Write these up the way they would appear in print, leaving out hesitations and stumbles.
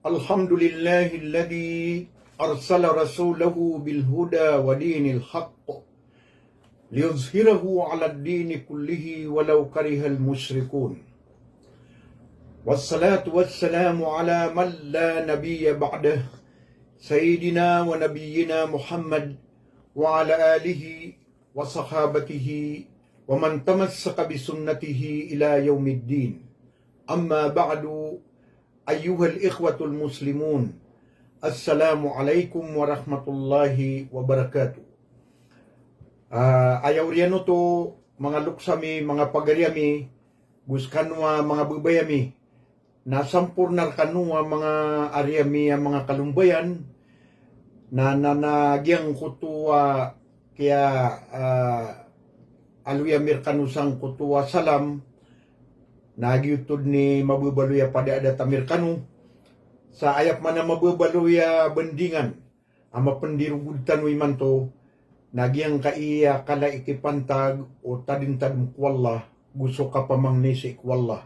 الحمد لله الذي أرسل رسوله بالهدى ودين الحق ليظهره على الدين كله ولو كره المشركون والصلاة والسلام على من لا نبي بعده سيدنا ونبينا محمد وعلى آله وصحابته ومن تمسك بسنته إلى يوم الدين أما بعد أيها الإخوة المسلمون السلام عليكم ورحمة الله وبركاته. Ayaw riyan to mga luksami, mga pagaryami, guskanwa mga bubayami, nasampurnar kanwa mga aryami, mga kalumbayan, na nanagyang kutuwa kaya aluyamir kanusang kutuwa salam, nagyutod ni mabubaluya pada ada tamir kanu, sa ayap mana mabubaluya bendingan, ama pendirugud tanwi manto, nagyang kaiya kala ikipantag o tadintad mukwallah, gusto ka pamangni si ikwallah.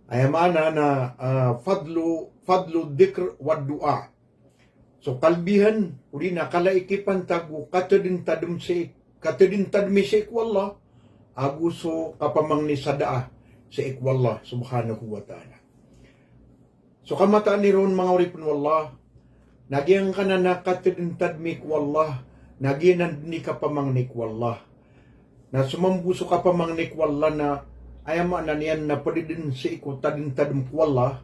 Ayamana na fadlu dhikr wa du'a. So kalbihan, uri na kala ikipantag o katadintad mi si ikwallah, aguso ka pamangni sa da'a si ikwallah subhanahu wa ta'ala. So kamataan ni ron mga uripun wallah, nagyang ka na nakatadintad mi ikwallah, naginan ni ka pamangnik wallah. Na sumambuso ka pamangnik wallah na ayama na niyan na padidin si iko tadin wallah.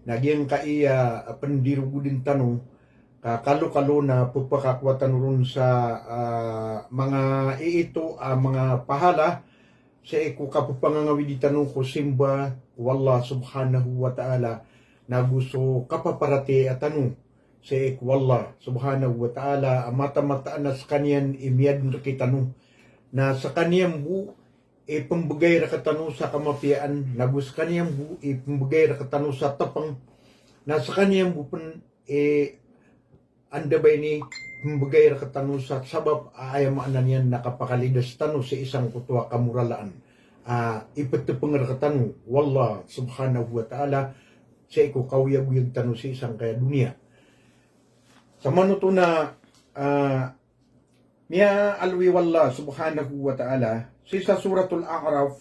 Nagyang ka iya pendirugudin tanong kakalo-kalo na pupakakwatan ron sa mga iito mga pahala sa iko kapupangangawidi tanong ko simba wallah subhanahu wa ta'ala na gusto kapaparate at tanong sa ikwallah subhanahu wa ta'ala mata-mataan na sa kanyan imiyad na kitano na sa kanyang bu pambagay na katano sa kamapian na gus kanyang bu pambagay na katano sa tapang na sa kanyang bu andabay ni pambagay na katano sa sabab ayamaan yan nakapakalidas tano sa isang kutwa kamuralaan ipatupang na katano wallah subhanahu wa ta'ala sa iko kawiyag-wiyag tano sa isang kaya dunia. Sa manuto na miya alwi wallah subhanahu wa ta'ala sa suratul A'raf,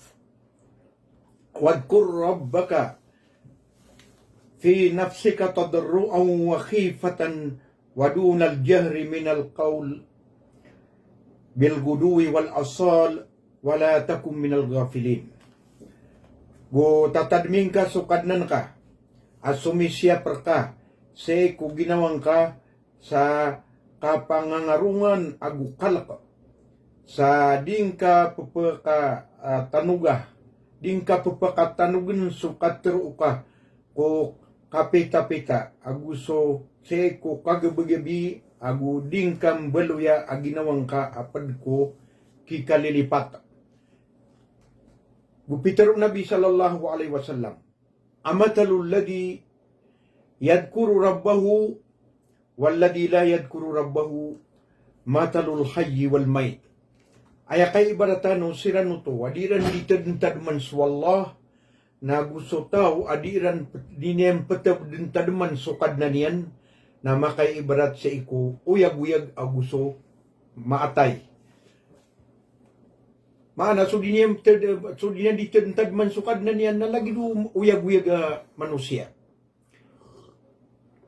wadkur rabbaka fi nafsika tadarru'an wa khifatan wa dunal jahri minal qawl bil guduwi wal asal wa la takum minal ghafilin. Go tatadming ka sukadnan ka asumisya ka say ko ginawang ka sa kapangangarungan agukalak sa dingka pupaka tanugah dingka pupaka tanugan sukatero ka ko kapita-pita aguso se ko kagabi agu dingkam beluya aginawang ka apad ko kikalilipat. Gupitero Nabi sallallahu alaihi wasallam amatalul ladhi yadkuru rabbahu walladhi la yadkuru rabbahu matalul hayyi wal mayt. Aya kay ibaratano sirano to adiran ditad man swallah na gusto tao adiran diniem petab dintad man sukad na niyan na makay ibarat sa iko uyag-uyag aguso maatay. Maana so diniem ditad man sukad na niyan na lagi do uyag-uyag manusia.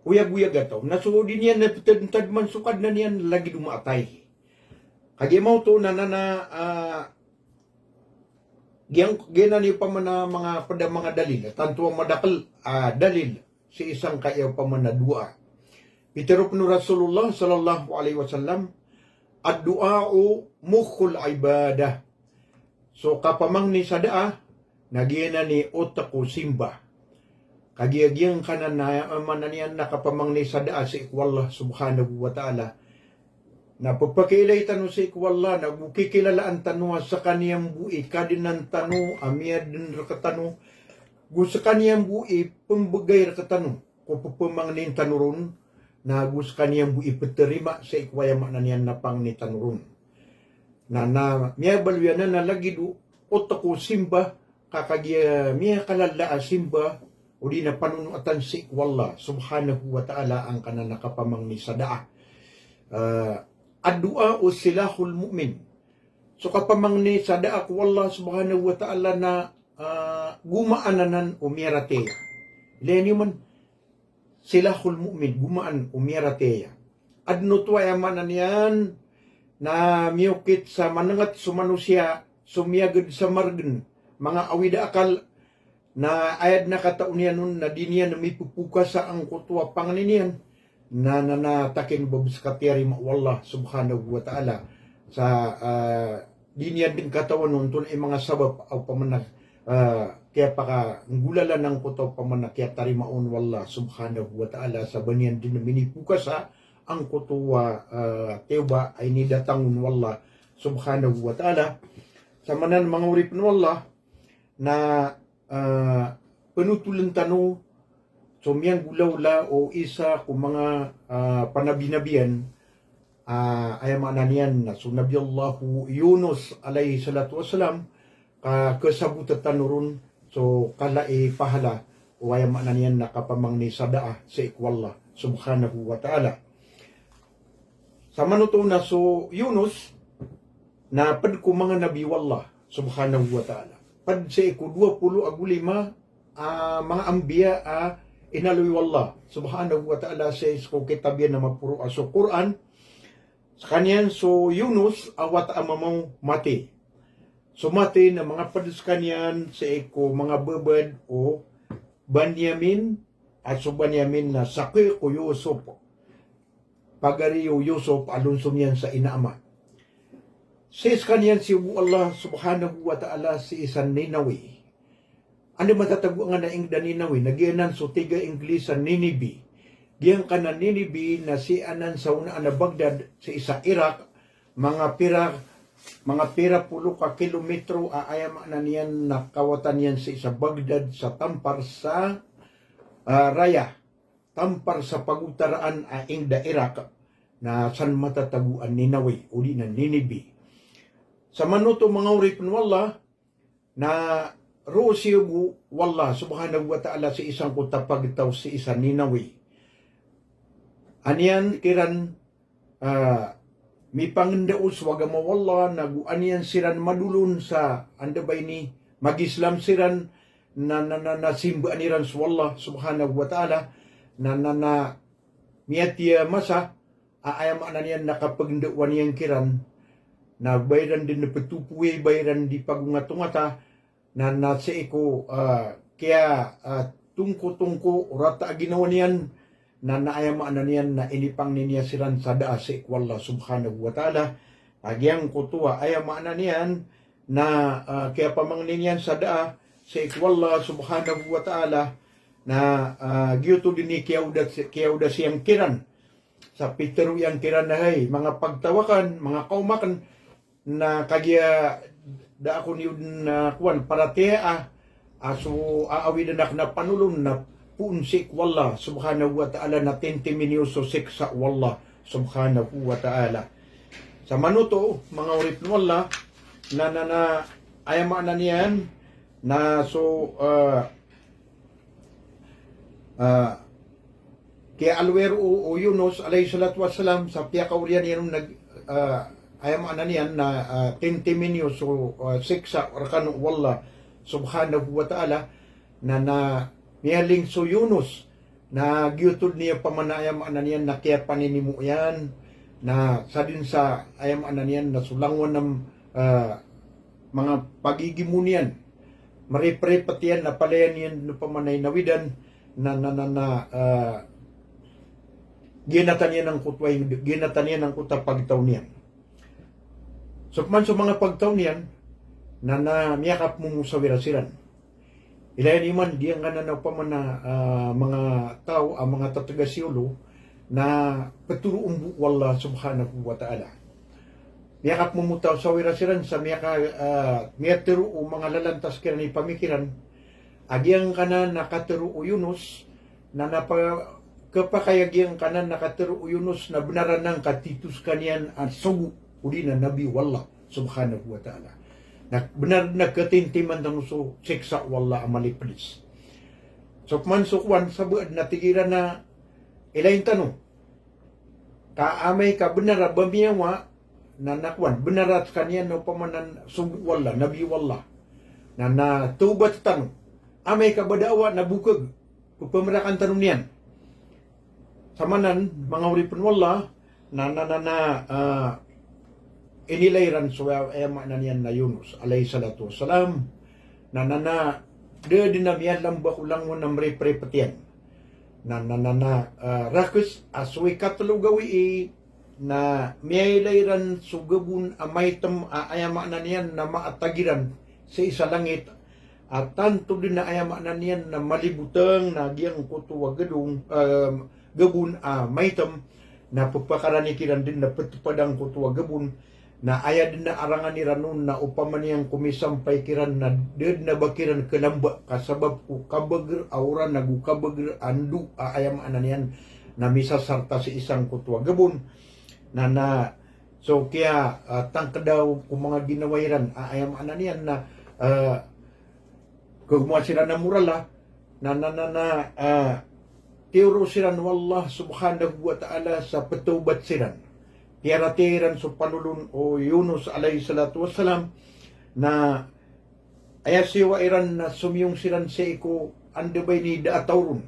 Uyag-uyag ataw. Nasuodin yan na pitad man sukad na niyan lagi dumaatay. Kagimaw to na gyan ni pa man mga pada mga dalil. Tanto ang madakal dalil si isang kayaw pa man na dua. Iterop no Rasulullah sallallahu alaihi wasallam ad-du'a'u mukhul ibadah. So kapamang ni sada nagyena ni otaku simba. Kagiyagyang kanan na mananian nakapamang ni sada si ikwallah subhanahu wa ta'ala. Na pagpakilay tano si ikwallah na bukikilalaan tano sa kaniyang bui kadinan tano amiyad din rakatano gusto kaniyang bui pambagay rakatano ko pupamangnin tanuron na gusto kaniyang bui peterima sa ikwayama na niyan na pang ni tanuron. Na miya baluyan na lagi do otaku simba kakagya miya kalala simba o di na panunuatan si wallah subhanahu wa ta'ala ang kanan nakapamang ni sadaa. Ad-du'a o silahul mu'min. So kapamang ni sadaa ko wallah subhanahu wa ta'ala na gumaananan umirateya. Ileni man silahul mu'min, gumaan umirateya. Adno tuwa manan yan na miyukit sa manangat sumanusia, sumiyagad sa margen, mga awida akal na ayad na kataon niya nun na di niya na may pupuka sa ang kutwa panganinian na nanatakin babus katiyari ma'wallah subhanahu wa ta'ala sa di niya din katawan nun tun ay mga sabab o pamanak kaya paka ngulala ng kutwa pamanak kaya tari maun wallah subhanahu wa ta'ala sa banyan din na minipuka sa ang kutwa teba ay nidatangun wallah subhanahu wa ta'ala sa manan mga urip na wallah na penutulan tano sumiyang gulaw o isa kung mga panabinabian ay maananian na so Nabi Allahu Yunus alayhi salatu wasalam kasabutan tanurun so kalai pahala o ay maananian na kapamang ni sadaa sa ikwallah subhanahu wa ta'ala. Sa manuto na so Yunus na pad ko mga nabi wallah subhanahu wa ta'ala. Pad sa iku 20 agulima mga ambiya inaloy wallah subhanahu wa ta'ala sa isko kitabyan na mapuro aso Quran. Sa kanyan so Yunus awat amamaw mati. So mati na mga padus kanyan sa iku mga babad o Banyamin at so Banyamin na sakay ko Yusuf. Pagariyo Yusuf alunsum yan sa inaama. Sis kanyan si Allah subhanahu wa ta'ala si isan Ninawi. Ano matatago nga na ingda Ninawi? Nagyanan so tiga Inglesan Ninibi. Diyan ka na Ninibi na si anan sa una na Baghdad sa isa Iraq. Mga pira pulo ka kilometro aayam na niyan nakawatan yan sa isa Baghdad sa tampar sa Raya. Tampar sa pagutaraan aing Iraq na san matataguan Ninawi o di na Ninibi. Sa manuto mga urip ng wallah na rosiyo wallah subhanahu wa ta'ala si isang kutapagitaw si isang Ninawi. Aniyan kiran mi pangendaos waga mo wallah aniyan siran madulun sa andabay ni mag-Islam siran na simba aniran sa wallah subhanahu wa ta'ala na miyatiya masa aayam ananian nakapagdawan niyang kiran na bayran din na patupuwi bayran di pagungatungata na nasa iko kaya tungko rata ginawa niyan na naayam ananian na inipang niya siran sa daa sa ikwallah subhanahu wa ta'ala agyang kutuwa ayam ananian na kaya pamang niyan sa daa sa ikwallah subhanahu wa ta'ala na giyuto din ni kiyauda siyang kiran sa pitero yang kiran na hay mga pagtawakan mga kaumakan na kagya da ako ni na kuan para tea aso aawi na na panulong na punsik wallah subhanahu wa ta'ala na 20 minyoso siksa wallah subhanahu wa ta'ala sa manuto mga urip wallah na ayama na niyan na so kaya Alwero o Yunus alayhi salatu wassalam sa piyakaurian yan ayam ananian na 10 minutes o 6 arkan wallah subhanahu wa ta'ala na niyaling so Yunus na giyutod niya pamanayam ananian na kaya paninimu yan na sa din sa ayam ananian na sulangwan ng mga pagigimunian maripre-pat yan na palayan yan na pamanay nawidan na ginatan niya ng kutway, ginatan niya ng kutapagtaw niyan. So man sa mga pagtaw niyan, na miyakap mo sa wirasiran. Ilayan iman, diyan nga na paman na mga tao, ang mga tatagasiolo, na paturuong wallah subhanahu wa ta'ala. Miyakap mo mutaw sa wirasiran, sa miyatero o mga lalantas kira ni pamikiran, agyang ka na nakatero o Yunus, na kapakayagyang kanan nakatero o Yunus na benaran ng katitus kanyan at sugu uli na Nabi wallah subhanahu wa ta'ala. Na benar na katintiman ng so siksa wallah amaliplis. Sukman sukwan sabuad na tigiran na ilain tanong. Kaamay ka benar bamiyawa na nakwan benarat kanyan no pamanan sugu wallah nabi wallah na tubat tanong. Amay ka badawa na bukag pemerakan tanong niyan. Samanan mga uripun wallah inilayran suwa makna niyan na Yunus alayhi salatu wassalam na de dinamiyan lang bakulang mo na mreprepetian rakus aswi katlo gawi na miyailayran sugabun amaytam ayama na niyan na maatagiran sa isa langit at tanto din na ayama na niyan na malibutang na giyang kutuwa gabun maytam na pagpakaranikiran din na patupadang kutuwa gabun na aya din na arangan ni Ranon na upaman niyang kumisampay kiran na did na bakiran kalamba kasabab ko kabagir aura nagukabagir andu ayam ananian na misasarta si isang kutwa gabon so kaya tangka daw kung mga ginawairan ayam ananian na kumuha sila na murala tiyuro sila wallah subhanahu wa ta'ala sa patubat sila tiaratiran so panulun o Yunus alayhi salatu wassalam na ayasiwa iran na sumiyong siran sa iko andabay ni daatawrun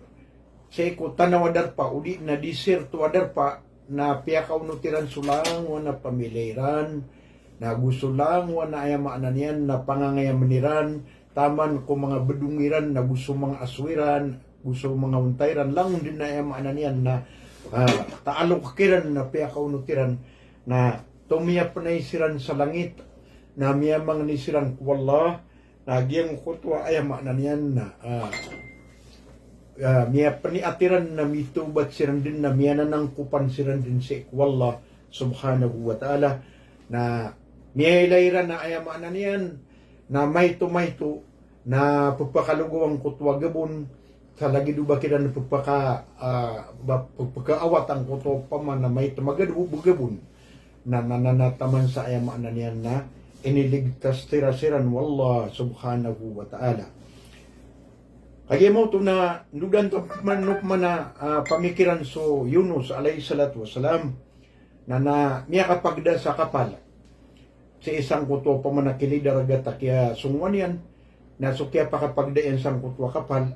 sa iko tanawadarpa uli na diserto adarpa na piyakaw no tiran sulang wana pamiliran na gusto lang wana ayamaan niyan na pangangayamaniran taman ko mga bedungiran na gusto mga aswiran gusto mga untayran lang din na ayamaan niyan na taalok kiran na piyakaw nutiran na tumiyap na isiran sa langit na miyamang nisiran wallah na giyang kutwa ayama na niyan na miyap ni atiran na mitubat siran din na miyanan ng kupan siran din si wallah subhanahu wa ta'ala na miyailayran na ayama na niyan na mayto na pagpakalugo ang kutwa gabon sa lagi do bakiran pagpakaawat ang kuto paman na may tumagadu bugabun na taman sa ayama na niyan na iniligtas tirasiran wallah subhanahu wa ta'ala. Kaya mo to na nugan to manok mana pamikiran so Yunus alayhi salatu wassalam na miya kapagda sa kapal sa isang kuto paman na kilidaragat kaya sungwan yan na so kaya pakapagdaan sang kutwa kapal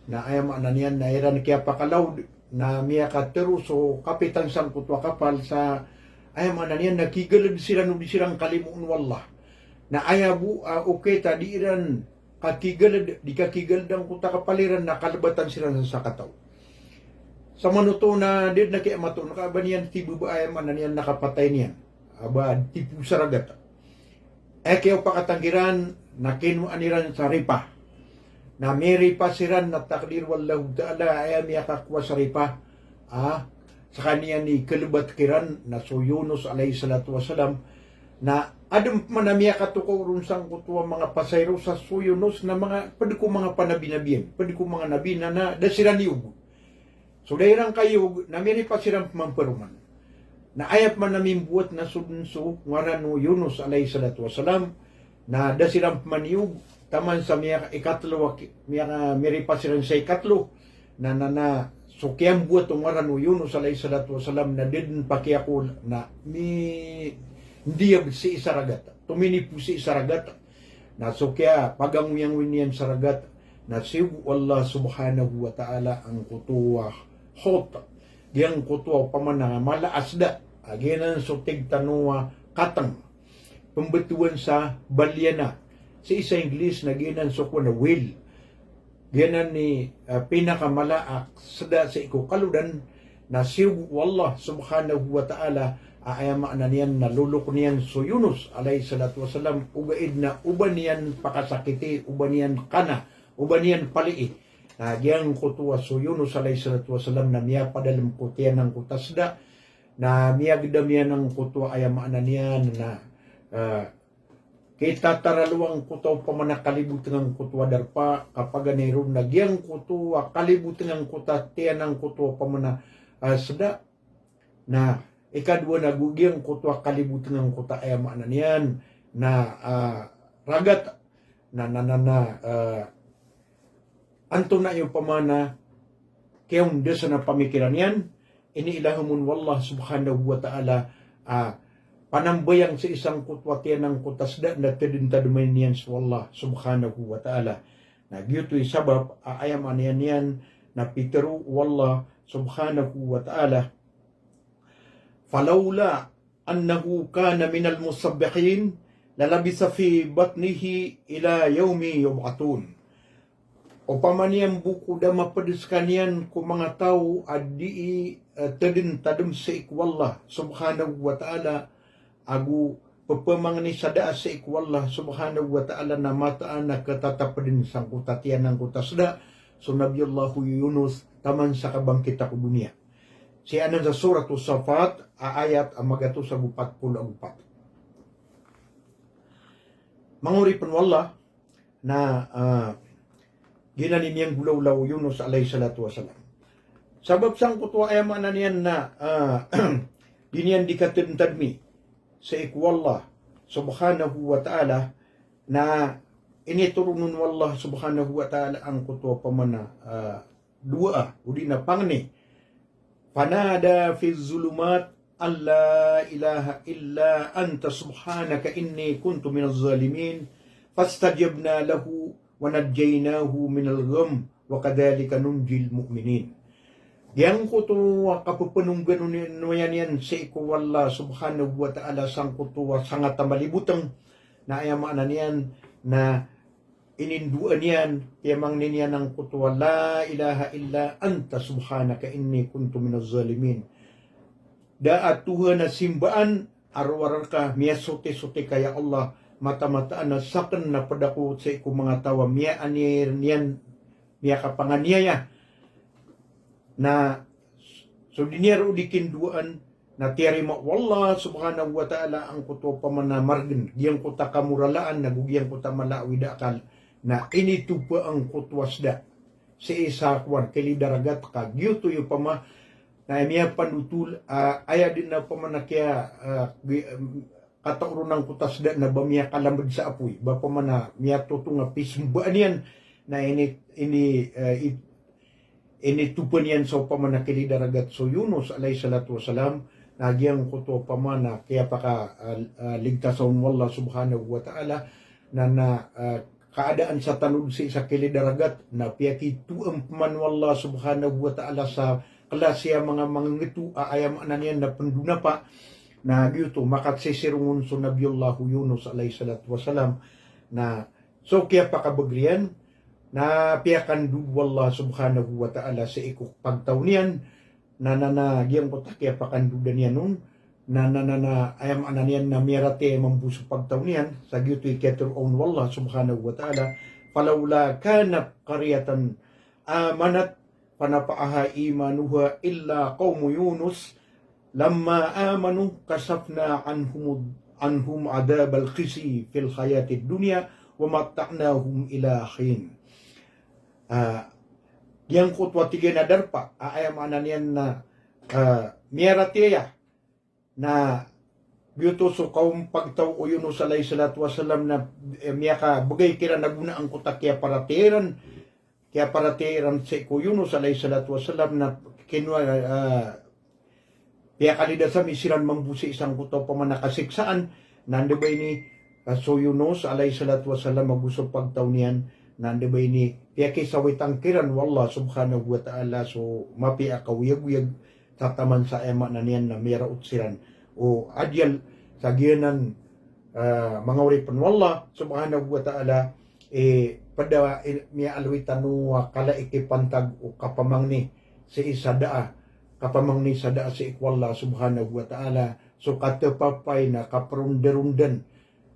na ayama na niyan na iran kaya pakalaw na miya katero so kapitan sang kutwa kapal sa ayama na niyan nakigalad sila nung di silang kalimuun wallah na ayabu okay ta di iran kakigalad di kakigalad ang kuta kapaliran na kalabatan sila sa kataw sa manuto na did na kaya mato nakaba niyan tibu ba ayama na niyan nakapatay niyan aba tipu saragat kaya pakatanggiran na kinuaniran sa ripa na may siran na takdir wallahu ta'ala ay miyakakwa sa ripa sa kaniya ni kalibat kiran na so Yunus alayhi salatu wasalam na adam man na miyakatuko rin sang kutuwa mga pasayro sa so Yunus na mga pwede ko mga panabinabiyan pwede ko mga nabi na dasiran niyog so dahiran kayo na may siran pamamperuman na ayap man namin buhat na sudunso ngaran no Yunus alayhi salatu wasalam na dasiran maniyog taman sa miya ikatlo miya miripas siran sa ikatlo na so kiyang buhat ang ngaran no Yunus alayhi salatu wasalam na din pakiyakul na hindi si isaragat tumini po si isaragat na so kaya paganguyang winiyan saragat na si Allah subhanahu wa ta'ala ang kutuwa hot diyang kutuwa pamanang malaasda aginan so tigtanuwa katang pembetuan sa balyana sa isa English na ginan so ko na will ginan ni pinakamalaak sada sa ikukaludan na si wallah subhanahu wa ta'ala ayama na niyan nalulok niyan so Yunus alayhi salatu wasalam ugaid na uban niyan pakasakiti uban niyan kana uban niyan palii na giyang kutuwa so Yunus alayhi salatu wasalam na miya padalam kutiyan ng kutasda na miya gidamiyan ng kutuwa ayama na niyan na kita taraluang kutaw pamana kalibutan ng kutwa darpa kapag mayroon na giyang kutwa kalibutan ng kuta tiyan ng kutwa pamana sada na ikadwa na gugiyang kutwa kalibutan ng kuta ayama na niyan na ragat anto na yung pamana kayong desa na pamikiran yan, iniilahamun wallah subhanahu wa ta'ala panambayang sa isang kutwatian ng kutasda na tadintadumain niyan sa wallah subhanahu wa ta'ala. Nagyuto'y sabab, aayam aniyan yan na piteru wallah subhanahu wa ta'ala. Falawla annahu kana minal musabbihin lalabisa fi batnihi ila yaumi yub'atun. O pamaniyang buko da mapadiskan yan kung mga tao adi tadin sa ikwallah subhanahu wa ta'ala agu pepemangani sada sa ikwallah subhanahu wa ta'ala na mataan na katatapadin sang kutatian ng kutasda so Nabiyallahu Yunus taman sa kabangkit ako dunia. Siya sa surat Safat ayat ang magato sa 44. Manguri wallah na ginanin niyang gulaw-law Yunus alayhi salatu wasalam. Sabab sang kutwa ayaman na niyan na diniyan dikatintadmi sa ikwallah subhanahu wa ta'ala na initurunun wallah subhanahu wa ta'ala ang kutwa pamana dua udi na pangni fanada fi zulumat an la ilaha illa anta subhanaka inni kuntu minaz zalimin fastajabna lahu wa najjaynahu minal gham wa kadhalika nunjil mu'minin. Yang kutuwa kapupunong ganunin yan sa ikwallah subhanahu wa ta'ala sang kutuwa sangat tamalibutang na ayamaan niyan na ininduan yan yamang niyan ng kutuwa la ilaha illa anta subhanaka inni kuntu minaz zalimin. Daat Tuhan na simbaan arwar ka miya sote-sote kaya Allah mata-mataan na saken na padako sa iku mga tawa miya anir niyan miya kapanganiya na so dinero dikinduan na tiyarima wallah subhanahu wa ta'ala ang kuto pamana margen giyang kuta kamuralaan nagugiyang kuta malawida akal na initupa ang kutwasda sa isakwan kilidaragat ka gyuto yung pama na miya panutul aya din na pamana kaya katauro ng kutasda na ba miya kalamad sa apoy ba pamana miya tutunga pismbaan yan na initupan yan sa pamanakili daragat so Yunus alayhi salatu wasalam nagyang kuto pamana kaya paka ligtason wallah subhanahu wa ta'ala na kaadaan sa tanud sa isa kilidaragat na piyaki tuam man wallah subhanahu wa ta'ala sa klasya mga ngitu ayam ananian na penduna pa na gyuto makatsisirungon so Nabiyallahu Yunus alayhi salatu wasalam na so kaya pakabagrian na piyakan wallah subhanahu wa ta'ala sa ikok pagtaw niyan na giyang ko takya pakandudan niyan nun na ayam ananian na mirate mambuso pagtaw niyan sa gyutoy keter on wallah subhanahu wa ta'ala falawla kanat qaryatan amanat panapaaha imanuha illa qawmu Yunus lamma amanu kasafna anhum adab al-khisi fil hayatid dunya wa matta'nahum ila hin. Yang kutwa tiga na darpa ayam ananian na miyarateya na gyuto so kaum pagtaw o Yunus alayhi salatu wasalam na miyaka bagay kira naguna ang kuta kaya parateran sa ko Yunus alayhi salatu wasalam na kinwa kaya kalida sa misiran mambusi isang kuto pamanakasiksaan nandabay ni so Yunus alayhi salatu wasalam magusog pagtaw niyan nandabay ni kaya kisaway tangkiran wallah subhanahu wa ta'ala so mapi akawiyag-wiyag tataman sa ema na niyan na mera utsiran o adyal sa giyanan mga uripan wallah subhanahu wa ta'ala pada miya alwitanu kala ikipantag o kapamangni sa isadaa kapamangni sadaa sa ikwallah subhanahu wa ta'ala so katepapay na kaperunderundan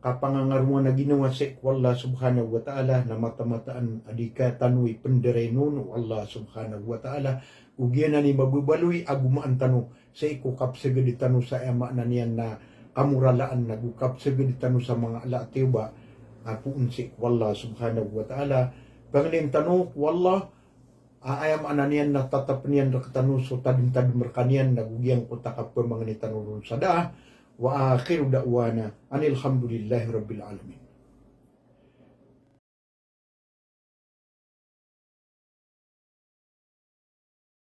kapangangaruan na ginawa sa ikwallah subhanahu wa ta'ala na mata-mataan adika tanui penderenon Allah subhanahu wa ta'ala ugyan na ni mabubaloy agumaan tanu sa ikukap sagadi tanu sa ema na niyan na kamuralaan nagukap sagadi tanu sa mga alaatiw ba puun si wallah subhanahu wa ta'ala pangling tanu wallah ayam ananian na tatapnian rakatanu so tadin merkanian nagugyang kutakap mga ni tanurun sa daa wa akhiru da'wana anil hamdulillahi rabbil alamin.